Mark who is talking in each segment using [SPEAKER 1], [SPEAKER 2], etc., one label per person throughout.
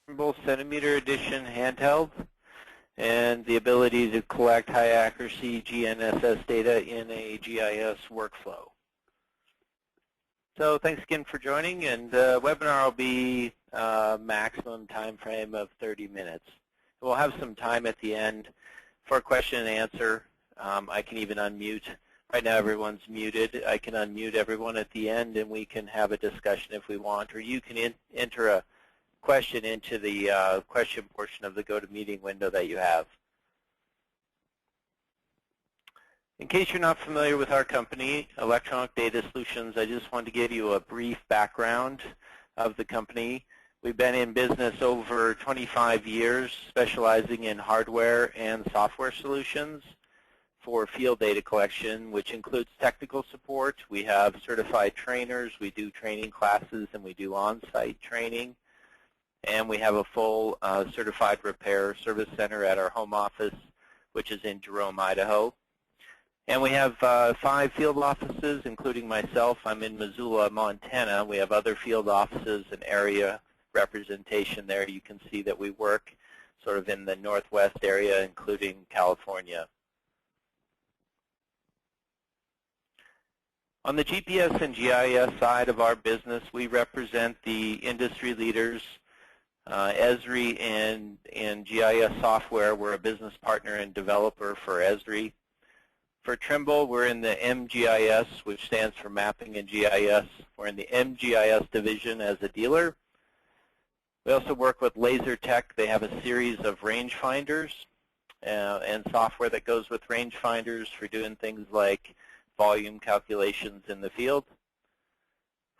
[SPEAKER 1] Trimble centimeter edition handheld, and the ability to collect high accuracy GNSS data in a GIS workflow. So thanks again for joining, and the webinar will be a maximum time frame of 30 minutes. We'll have some time at the end for question and answer. I can even unmute. Right now everyone's muted. I can unmute everyone at the end and we can have a discussion if we want, or you can enter a question into the question portion of the GoToMeeting window that you have. In case you're not familiar with our company, Electronic Data Solutions, I just want to give you a brief background of the company. We've been in business over 25 years, specializing in hardware and software solutions for field data collection, which includes technical support. We have certified trainers, we do training classes, and we do on-site training. And we have a full certified repair service center at our home office, which is in Jerome, Idaho. And we have 5 field offices, including myself. I'm in Missoula, Montana. We have other field offices and area representation there. You can see that we work sort of in the Northwest area, including California. On the GPS and GIS side of our business, we represent the industry leaders. Esri and GIS software, we're a business partner and developer for Esri. For Trimble, we're in the MGIS, which stands for Mapping and GIS. We're in the MGIS division as a dealer. We also work with LaserTech. They have a series of rangefinders and software that goes with rangefinders for doing things like volume calculations in the field.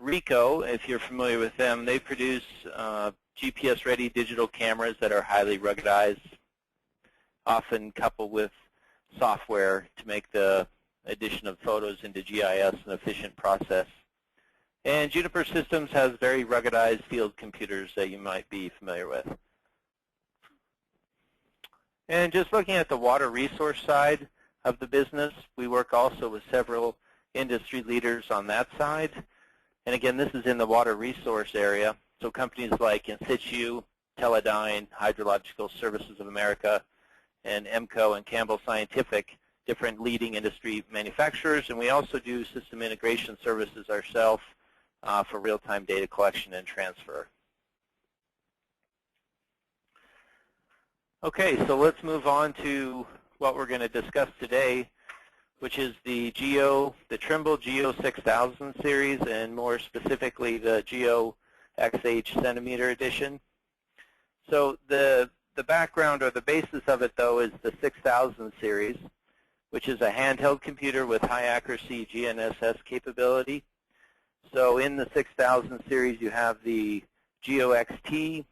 [SPEAKER 1] Ricoh, if you're familiar with them, they produce GPS-ready digital cameras that are highly ruggedized, often coupled with software to make the addition of photos into GIS an efficient process. And Juniper Systems has very ruggedized field computers that you might be familiar with. And just looking at the water resource side of the business, we work also with several industry leaders on that side. And again, this is in the water resource area. So companies like In Situ, Teledyne, Hydrological Services of America, and EMCO and Campbell Scientific, different leading industry manufacturers. And we also do system integration services ourselves for real-time data collection and transfer. Okay, so let's move on to what we're going to discuss today, which is the Trimble Geo 6000 series, and more specifically the Geo XH centimeter edition. So the background or the basis of it, though, is the 6000 series, which is a handheld computer with high accuracy GNSS capability. So in the 6000 series, you have the Geo XT,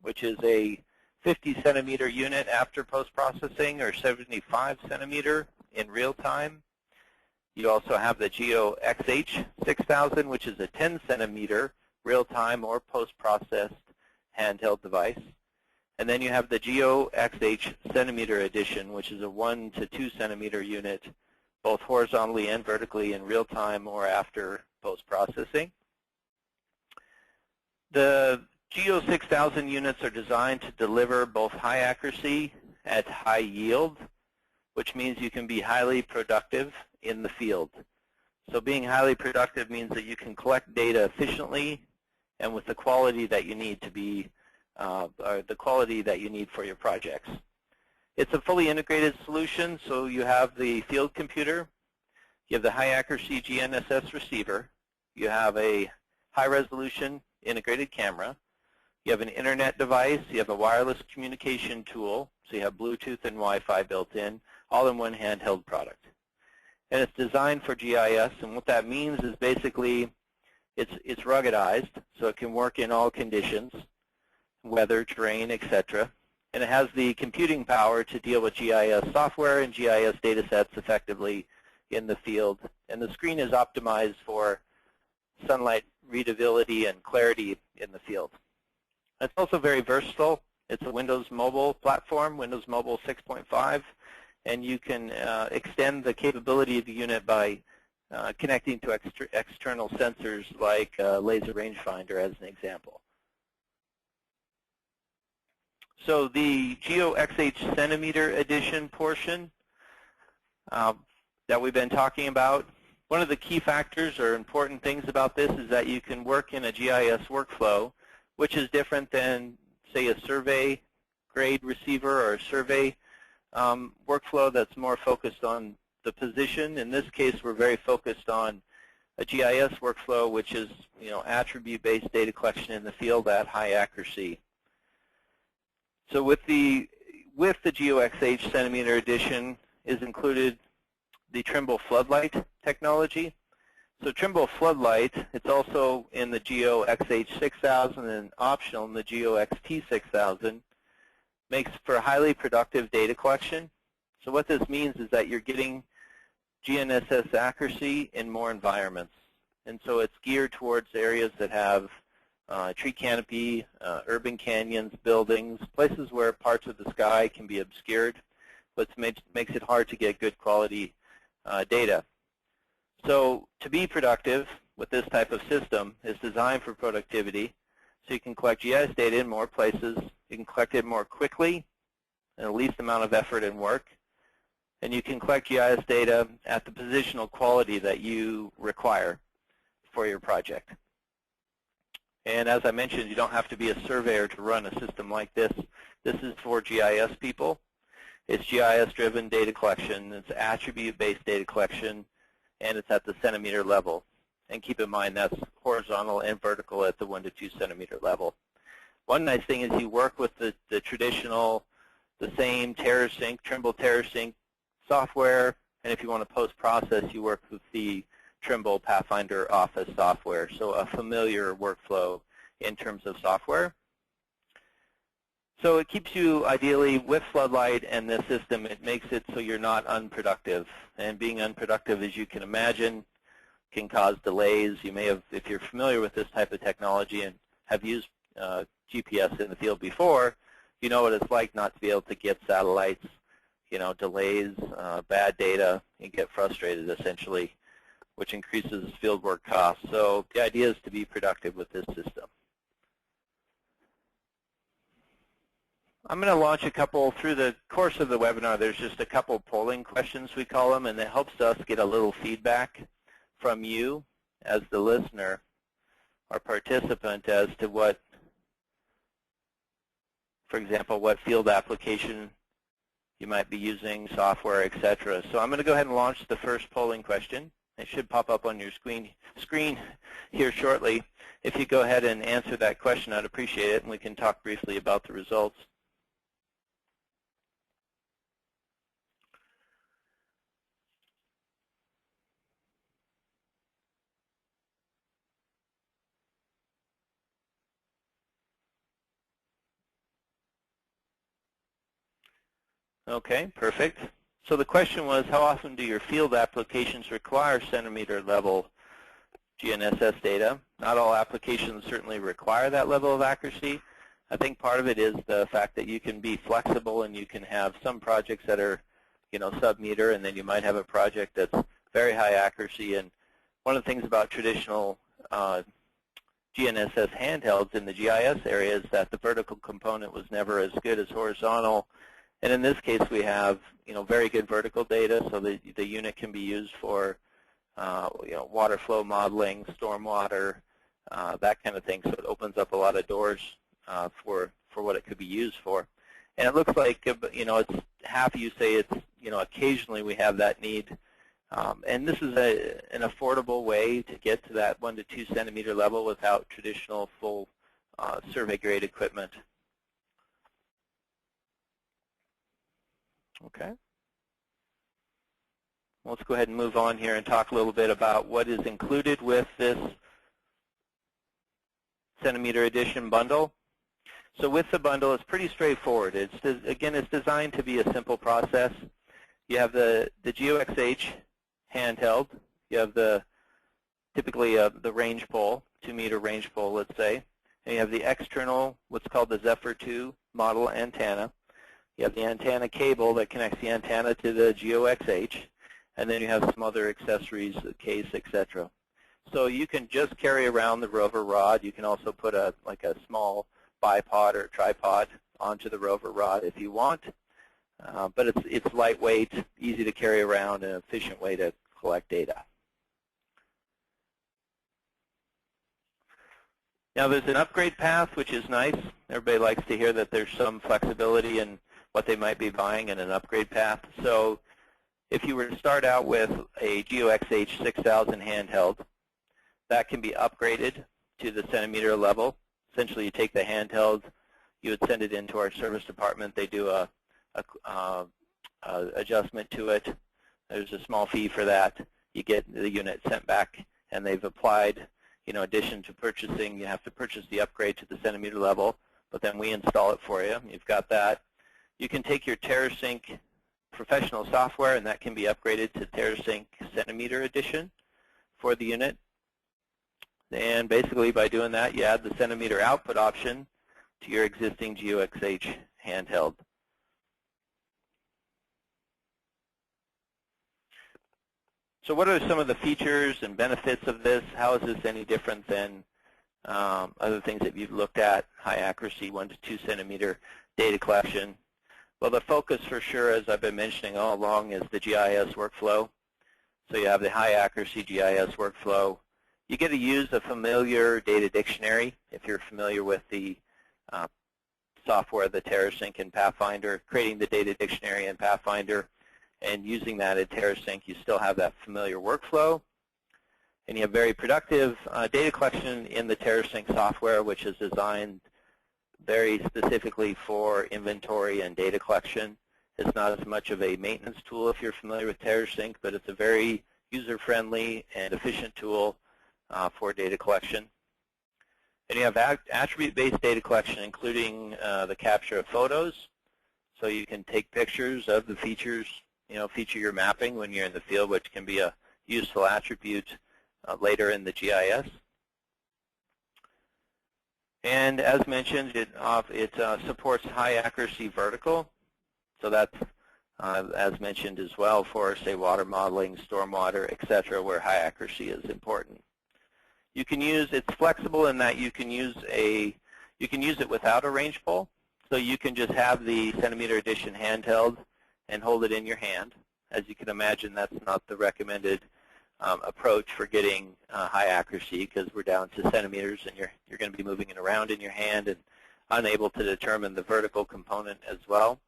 [SPEAKER 1] which is a 50 centimeter unit after post-processing, or 75 centimeter in real time. You also have the Geo XH 6000, which is a 10 centimeter real-time or post-processed handheld device. And then you have the Geo XH centimeter edition, which is a 1 to 2 centimeter unit, both horizontally and vertically in real time or after post-processing. The Geo 6000 units are designed to deliver both high accuracy at high yield, which means you can be highly productive in the field. So being highly productive means that you can collect data efficiently and with the quality that you need to be, or the quality that you need for your projects. It's a fully integrated solution, so you have the field computer, you have the high accuracy GNSS receiver, you have a high resolution integrated camera, you have an internet device, you have a wireless communication tool, so you have Bluetooth and Wi-Fi built in, all in one handheld product. And it's designed for GIS, and what that means is basically it's ruggedized, so it can work in all conditions, weather, terrain, etc. And it has the computing power to deal with GIS software and GIS data sets effectively in the field. And the screen is optimized for sunlight readability and clarity in the field. It's also very versatile. It's a Windows Mobile platform, Windows Mobile 6.5, and you can extend the capability of the unit by connecting to external sensors like laser rangefinder as an example. So the Geo XH centimeter edition portion that we've been talking about, one of the key factors or important things about this is that you can work in a GIS workflow, which is different than, say, a survey grade receiver or a survey workflow that's more focused on the position. In this case, we're very focused on a GIS workflow, which is, attribute-based data collection in the field at high accuracy. So with the Geo XH centimeter edition is included the Trimble floodlight technology. So Trimble floodlight, it's also in the Geo XH 6000 and optional in the Geo XT 6000, makes for highly productive data collection. So what this means is that you're getting GNSS accuracy in more environments. And so it's geared towards areas that have tree canopy, urban canyons, buildings, places where parts of the sky can be obscured, but makes it hard to get good quality data. So to be productive with this type of system is designed for productivity. So you can collect GIS data in more places. You can collect it more quickly and the least amount of effort and work. And you can collect GIS data at the positional quality that you require for your project. And as I mentioned, you don't have to be a surveyor to run a system like this. This is for GIS people. It's GIS-driven data collection. It's attribute-based data collection, and it's at the centimeter level. And keep in mind that's horizontal and vertical at the 1 to 2 centimeter level. One nice thing is you work with the traditional, the same TerraSync, Trimble TerraSync software, and if you want to post-process, you work with the Trimble Pathfinder Office software, so a familiar workflow in terms of software. So it keeps you, ideally, with Floodlight and this system, it makes it so you're not unproductive. And being unproductive, as you can imagine, can cause delays. You may have, if you're familiar with this type of technology and have used GPS in the field before, you know what it's like not to be able to get satellites, delays, bad data, and get frustrated, essentially, which increases fieldwork costs. So the idea is to be productive with this system. I'm going to launch a couple, through the course of the webinar, there's just a couple polling questions, we call them, and it helps us get a little feedback from you as the listener or participant as to what, for example, what field application you might be using, software, etc. So I'm going to go ahead and launch the first polling question. It should pop up on your screen here shortly. If you go ahead and answer that question, I'd appreciate it, and we can talk briefly about the results. Okay, perfect. So the question was, how often do your field applications require centimeter level GNSS data? Not all applications certainly require that level of accuracy. I think part of it is the fact that you can be flexible and you can have some projects that are, sub-meter, and then you might have a project that's very high accuracy. And one of the things about traditional GNSS handhelds in the GIS area is that the vertical component was never as good as horizontal. And in this case, we have, very good vertical data, so the unit can be used for, water flow modeling, stormwater, that kind of thing. So it opens up a lot of doors for what it could be used for. And it looks like, it's half you say it's, occasionally we have that need. And this is an affordable way to get to that 1 to 2 centimeter level without traditional full survey-grade equipment. Okay. Let's go ahead and move on here and talk a little bit about what is included with this centimeter edition bundle. So with the bundle, it's pretty straightforward. Again, it's designed to be a simple process. You have the Geo XH handheld. You have typically the range pole, 2-meter range pole, let's say. And you have the external, what's called the Zephyr 2 model antenna. You have the antenna cable that connects the antenna to the Geo XH, and then you have some other accessories, the case, etc. So you can just carry around the rover rod. You can also put like a small bipod or tripod onto the rover rod if you want. But it's lightweight, easy to carry around, and an efficient way to collect data. Now there's an upgrade path, which is nice. Everybody likes to hear that there's some flexibility in what they might be buying in an upgrade path. So if you were to start out with a GeoXH 6000 handheld, that can be upgraded to the centimeter level. Essentially, you take the handheld, you would send it into our service department. They do a adjustment to it. There's a small fee for that. You get the unit sent back, and they've applied, in addition to purchasing, you have to purchase the upgrade to the centimeter level, but then we install it for you. You've got that. You can take your TerraSync professional software, and that can be upgraded to TerraSync centimeter edition for the unit. And basically, by doing that, you add the centimeter output option to your existing GeoXH handheld. So what are some of the features and benefits of this? How is this any different than other things that you've looked at, high accuracy, 1 to 2 centimeter data collection? Well, the focus for sure, as I've been mentioning all along, is the GIS workflow. So you have the high accuracy GIS workflow. You get to use a familiar data dictionary if you're familiar with the software, the TerraSync and Pathfinder, creating the data dictionary in Pathfinder and using that in TerraSync. You still have that familiar workflow. And you have very productive data collection in the TerraSync software, which is designed very specifically for inventory and data collection. It's not as much of a maintenance tool if you're familiar with TerraSync, but it's a very user-friendly and efficient tool for data collection. And you have attribute-based data collection, including the capture of photos. So you can take pictures of the features, feature your mapping when you're in the field, which can be a useful attribute later in the GIS. And as mentioned, it supports high accuracy vertical. So that's, as mentioned as well, for, say, water modeling, stormwater, et cetera, where high accuracy is important. You can use, it's flexible in that you can use it without a range pole. So you can just have the centimeter edition handheld and hold it in your hand. As you can imagine, that's not the recommended approach for getting high accuracy, because we're down to centimeters and you're going to be moving it around in your hand and unable to determine the vertical component as well.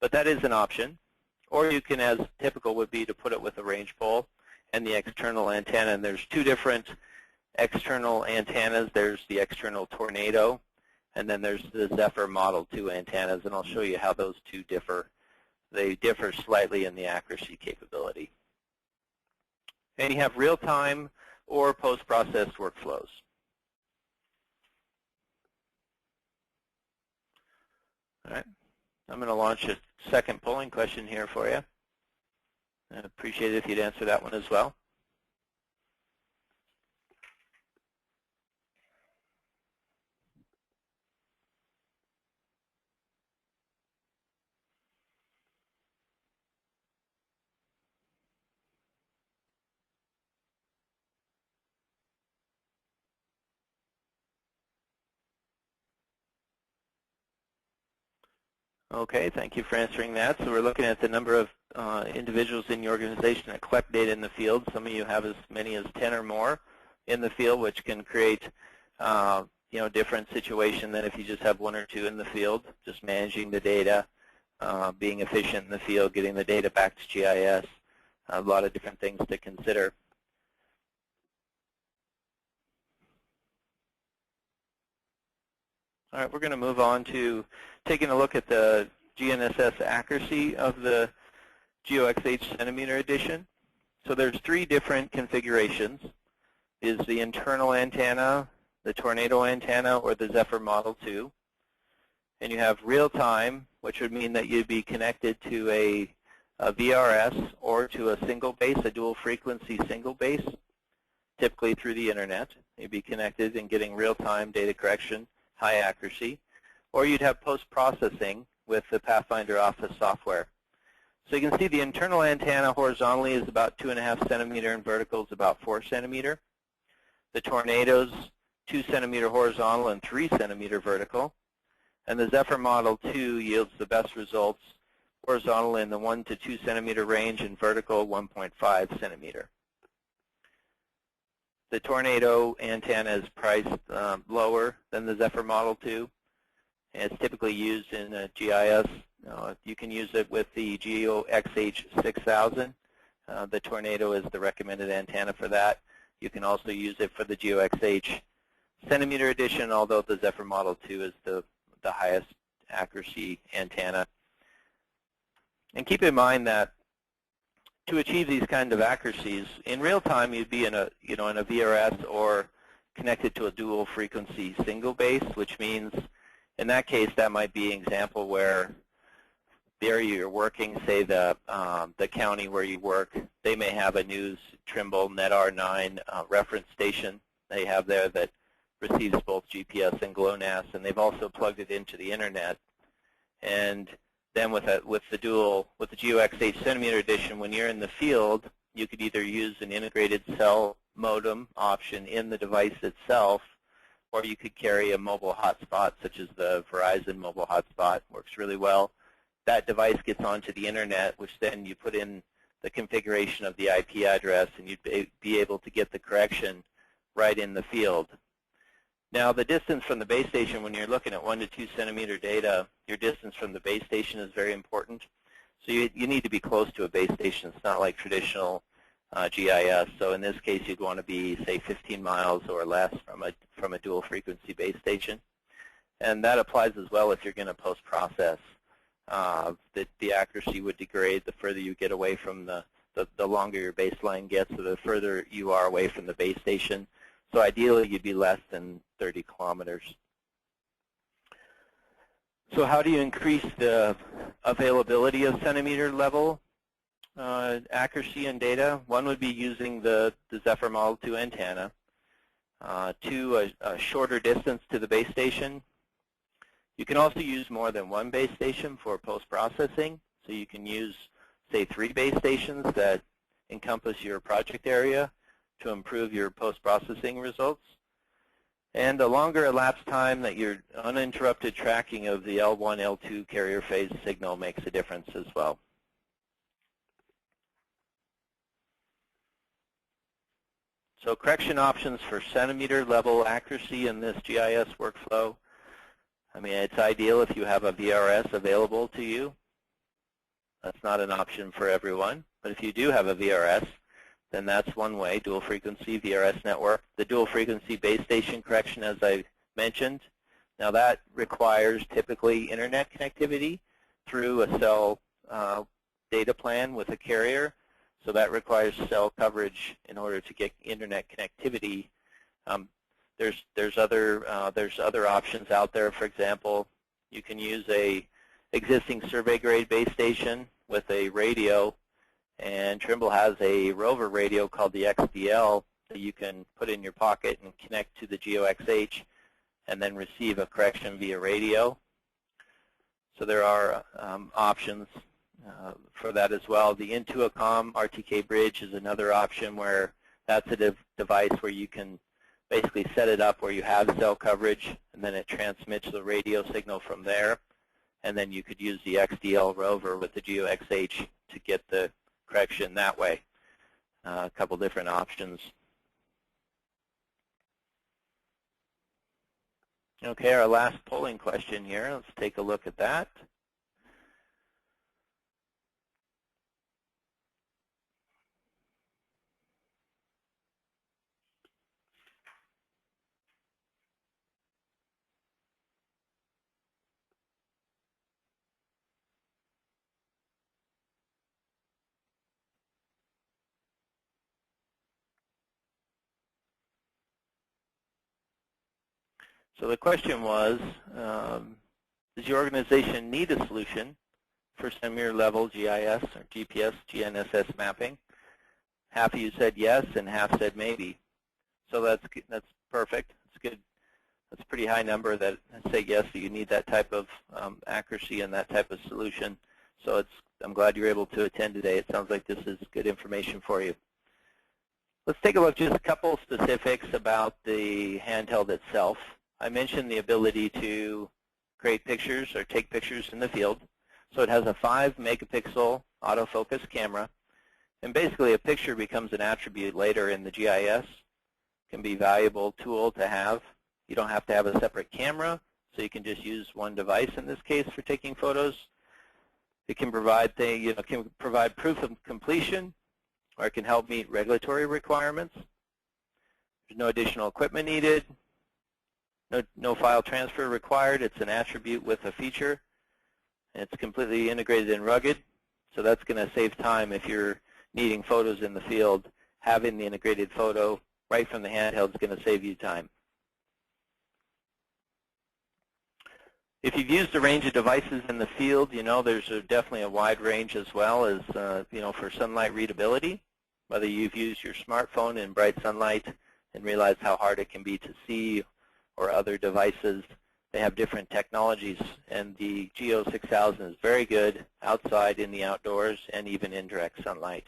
[SPEAKER 1] But that is an option. Or you can, as typical would be, to put it with a range pole and the external antenna. And there's two different external antennas. There's the external Tornado, and then there's the Zephyr Model 2 antennas, and I'll show you how those two differ. They differ slightly in the accuracy capability. And you have real-time or post-processed workflows. All right, I'm going to launch a second polling question here for you. I'd appreciate it if you'd answer that one as well. Okay, thank you for answering that. So we're looking at the number of individuals in your organization that collect data in the field. Some of you have as many as 10 or more in the field, which can create different situation than if you just have 1 or 2 in the field, just managing the data, being efficient in the field, getting the data back to GIS, a lot of different things to consider. All right, we're going to move on to taking a look at the GNSS accuracy of the GeoXH centimeter edition. So there's 3 different configurations. Is the internal antenna, the Tornado antenna, or the Zephyr Model 2. And you have real-time, which would mean that you'd be connected to a VRS or to a single base, a dual frequency single base, typically through the internet. You'd be connected and getting real-time data correction, high accuracy. Or you'd have post-processing with the Pathfinder Office software. So you can see the internal antenna horizontally is about 2.5 centimeter and vertical is about 4 centimeter. The Tornado's 2 centimeter horizontal and 3 centimeter vertical. And the Zephyr Model 2 yields the best results horizontal in the 1 to 2 centimeter range and vertical 1.5 centimeter. The Tornado antenna is priced lower than the Zephyr Model 2. And it's typically used in GIS. You can use it with the Geo XH6000. The Tornado is the recommended antenna for that. You can also use it for the Geo XH centimeter edition, although the Zephyr Model 2 is the highest accuracy antenna. And keep in mind that to achieve these kind of accuracies, in real time you'd be in a in a VRS or connected to a dual frequency single base, which means in that case that might be an example where the area you're working, say the county where you work, they may have a news Trimble NetR9 reference station they have there that receives both GPS and GLONASS, and they've also plugged it into the internet. And then with the Geo XH centimeter edition, when you're in the field, you could either use an integrated cell modem option in the device itself, or you could carry a mobile hotspot, such as the Verizon mobile hotspot. Works really well. That device gets onto the internet, which then you put in the configuration of the IP address, and you'd be able to get the correction right in the field. Now, the distance from the base station, when you're looking at 1 to 2 centimeter data, your distance from the base station is very important. So you need to be close to a base station. It's not like traditional GIS. So in this case, you'd want to be, say, 15 miles or less from a dual frequency base station. And that applies as well if you're going to post-process. The accuracy would degrade the further you get away from the longer your baseline gets, so the further you are away from the base station. So ideally, you'd be less than 30 kilometers. So how do you increase the availability of centimeter level accuracy in data? One would be using the Zephyr Model 2 antenna. Two, a shorter distance to the base station. You can also use more than one base station for post-processing. So you can use, say, 3 base stations that encompass your project area to improve your post-processing results. And a longer elapsed time that your uninterrupted tracking of the L1, L2 carrier phase signal makes a difference as well. So correction options for centimeter level accuracy in this GIS workflow. I mean, it's ideal if you have a VRS available to you. That's not an option for everyone. But if you do have a VRS, then that's one way, dual frequency VRS network. The dual frequency base station correction, as I mentioned, now that requires typically internet connectivity through a cell data plan with a carrier. So that requires cell coverage in order to get internet connectivity. There's other options out there. For example, you can use a existing survey grade base station with a radio. And Trimble has a rover radio called the XDL that you can put in your pocket and connect to the Geo XH and then receive a correction via radio. So there are options for that as well. The Intuicom RTK bridge is another option where that's a device where you can basically set it up where you have cell coverage and then it transmits the radio signal from there. And then you could use the XDL rover with the Geo XH to get the correction that way. A couple different options. Okay, our last polling question here. Let's take a look at that. So the question was, does your organization need a solution for centimeter level GIS or GPS, GNSS mapping? Half of you said yes, and half said maybe. So that's perfect. That's good. That's a pretty high number that say yes, that you need that type of accuracy and that type of solution. So I'm glad you're able to attend today. It sounds like this is good information for you. Let's take a look, just a couple specifics about the handheld itself. I mentioned the ability to create pictures or take pictures in the field. So it has a 5-megapixel autofocus camera. And basically, a picture becomes an attribute later in the GIS. It can be a valuable tool to have. You don't have to have a separate camera, so you can just use one device in this case for taking photos. It can provide proof of completion, or it can help meet regulatory requirements. There's no additional equipment needed. No file transfer required. It's an attribute with a feature. And it's completely integrated and rugged, so that's going to save time if you're needing photos in the field. Having the integrated photo right from the handheld is going to save you time. If you've used a range of devices in the field, there's definitely a wide range as well as, for sunlight readability. Whether you've used your smartphone in bright sunlight and realize how hard it can be to see, or other devices, they have different technologies. And the Geo 6000 is very good outside, in the outdoors, and even in direct sunlight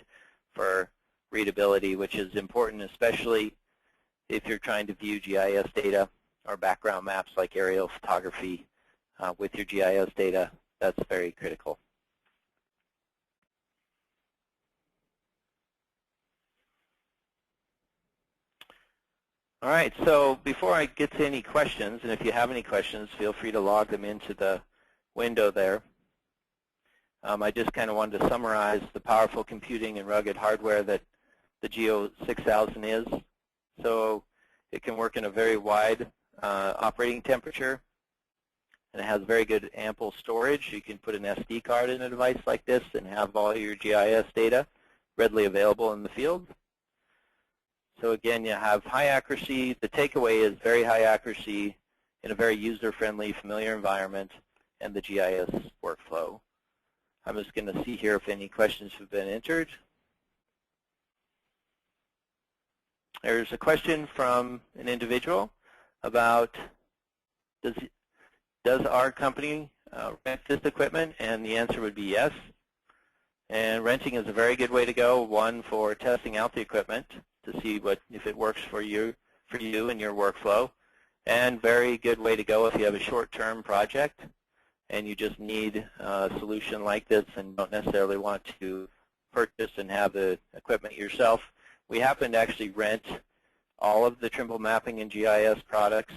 [SPEAKER 1] for readability, which is important, especially if you're trying to view GIS data or background maps like aerial photography. With your GIS data, that's very critical. All right, so before I get to any questions, and if you have any questions, feel free to log them into the window there. I just kind of wanted to summarize the powerful computing and rugged hardware that the Geo 6000 is. So it can work in a very wide operating temperature. And it has very good ample storage. You can put an SD card in a device like this and have all your GIS data readily available in the field. So again, you have high accuracy. The takeaway is very high accuracy in a very user-friendly, familiar environment, and the GIS workflow. I'm just going to see here if any questions have been entered. There's a question from an individual about, does our company rent this equipment? And the answer would be yes. And renting is a very good way to go, one, for testing out the equipment to see if it works for you and your workflow, and very good way to go if you have a short-term project and you just need a solution like this and don't necessarily want to purchase and have the equipment yourself. We happen to actually rent all of the Trimble mapping and GIS products,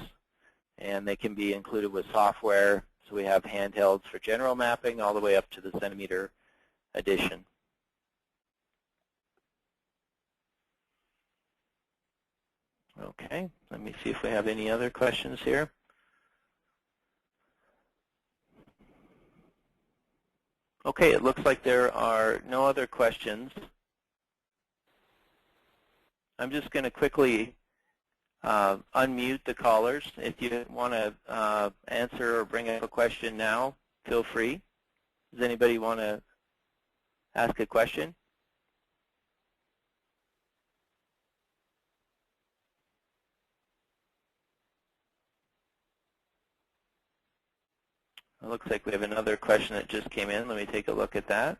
[SPEAKER 1] and they can be included with software. So we have handhelds for general mapping all the way up to the centimeter edition. Okay, let me see if we have any other questions here. Okay, it looks like there are no other questions. I'm just going to quickly unmute the callers. If you want to answer or bring up a question now, feel free. Does anybody want to ask a question? It looks like we have another question that just came in. Let me take a look at that.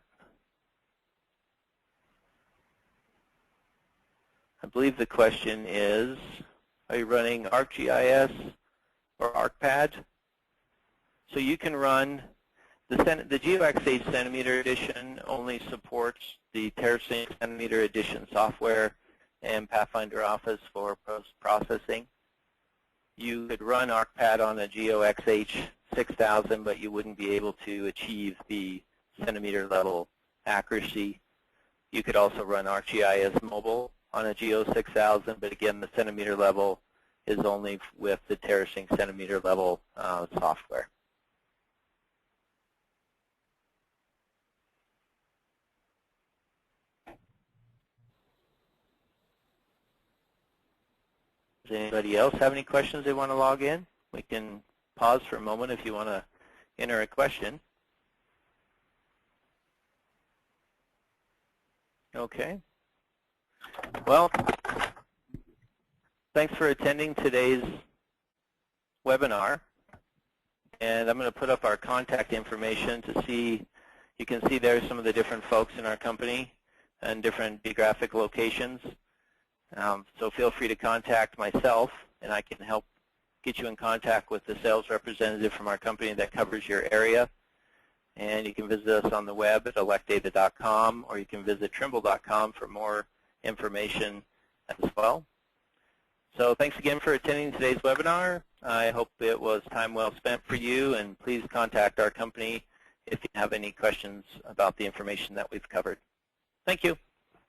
[SPEAKER 1] I believe the question is, are you running ArcGIS or ArcPad? So you can run, the GeoX8 centimeter edition only supports the Terracing centimeter edition software and Pathfinder Office for post-processing. You could run ArcPad on a GeoX8 6000, but you wouldn't be able to achieve the centimeter level accuracy. You could also run ArcGIS mobile on a Geo 6000, but again, the centimeter level is only with the Terracing centimeter level software. Does anybody else have any questions they want to log in? We can pause for a moment if you want to enter a question. Okay. Well, thanks for attending today's webinar. And I'm going to put up our contact information to see, you can see there some of the different folks in our company and different geographic locations. So feel free to contact myself, and I can help get you in contact with the sales representative from our company that covers your area. And you can visit us on the web at electdata.com, or you can visit trimble.com for more information as well. So thanks again for attending today's webinar. I hope it was time well spent for you, and please contact our company if you have any questions about the information that we've covered. Thank you.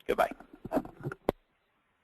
[SPEAKER 1] Goodbye.